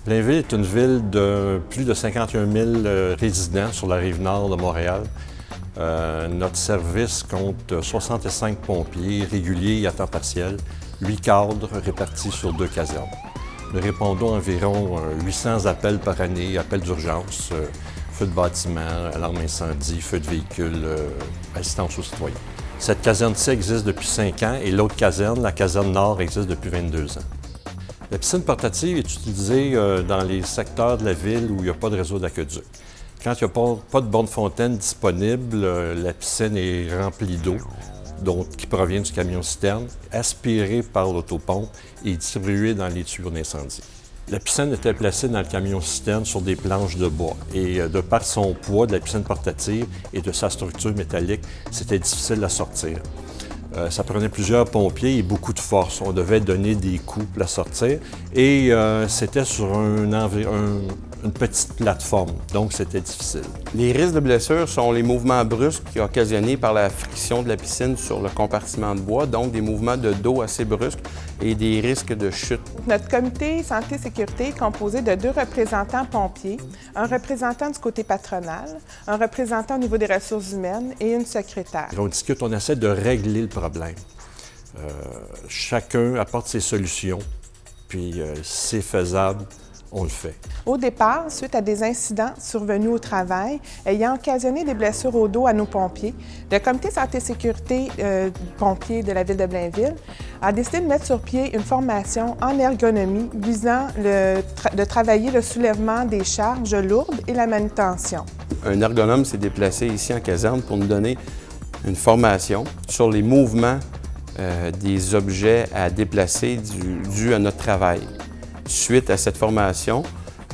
Blainville est une ville de plus de 51 000 résidents sur la rive nord de Montréal. Notre service compte 65 pompiers réguliers et à temps partiel, 8 cadres répartis sur 2 casernes. Nous répondons à environ 800 appels par année, appels d'urgence, feux de bâtiment, alarme incendie, feux de véhicule, assistance aux citoyens. Cette caserne-ci existe depuis 5 ans et l'autre caserne, la caserne nord, existe depuis 22 ans. La piscine portative est utilisée dans les secteurs de la ville où il n'y a pas de réseau d'aqueduc. Quand il n'y a pas de borne fontaine disponible, la piscine est remplie d'eau, qui provient du camion-citerne, aspirée par l'autopompe et distribuée dans les tuyaux d'incendie. La piscine était placée dans le camion-citerne sur des planches de bois et de par son poids de la piscine portative et de sa structure métallique, c'était difficile à sortir. Ça prenait plusieurs pompiers et beaucoup de force. On devait donner des coups pour la sortir et c'était sur une petite plateforme, donc c'était difficile. Les risques de blessures sont les mouvements brusques occasionnés par la friction de la piscine sur le compartiment de bois, donc des mouvements de dos assez brusques et des risques de chute. Notre comité santé-sécurité est composé de 2 représentants pompiers, un représentant du côté patronal, un représentant au niveau des ressources humaines et une secrétaire. On discute, on essaie de régler le problème. Chacun apporte ses solutions, puis si c'est faisable, on le fait. Au départ, suite à des incidents survenus au travail ayant occasionné des blessures au dos à nos pompiers, le comité santé-sécurité pompiers de la ville de Blainville a décidé de mettre sur pied une formation en ergonomie visant de travailler le soulèvement des charges lourdes et la manutention. Un ergonome s'est déplacé ici en caserne pour nous donner une formation sur les mouvements des objets à déplacer dû à notre travail. Suite à cette formation,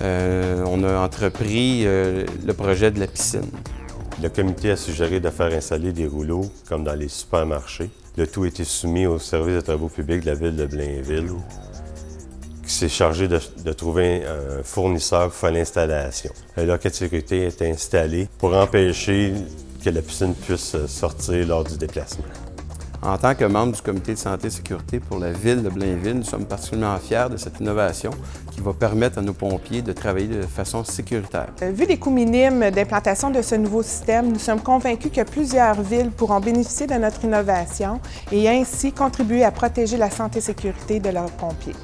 on a entrepris le projet de la piscine. Le comité a suggéré de faire installer des rouleaux comme dans les supermarchés. Le tout a été soumis au service de travaux publics de la ville de Blainville, qui s'est chargé de trouver un fournisseur pour faire l'installation. Un loquet de sécurité est installé pour empêcher que la piscine puisse sortir lors du déplacement. En tant que membre du comité de santé et sécurité pour la ville de Blainville, nous sommes particulièrement fiers de cette innovation qui va permettre à nos pompiers de travailler de façon sécuritaire. Vu les coûts minimes d'implantation de ce nouveau système, nous sommes convaincus que plusieurs villes pourront bénéficier de notre innovation et ainsi contribuer à protéger la santé et sécurité de leurs pompiers.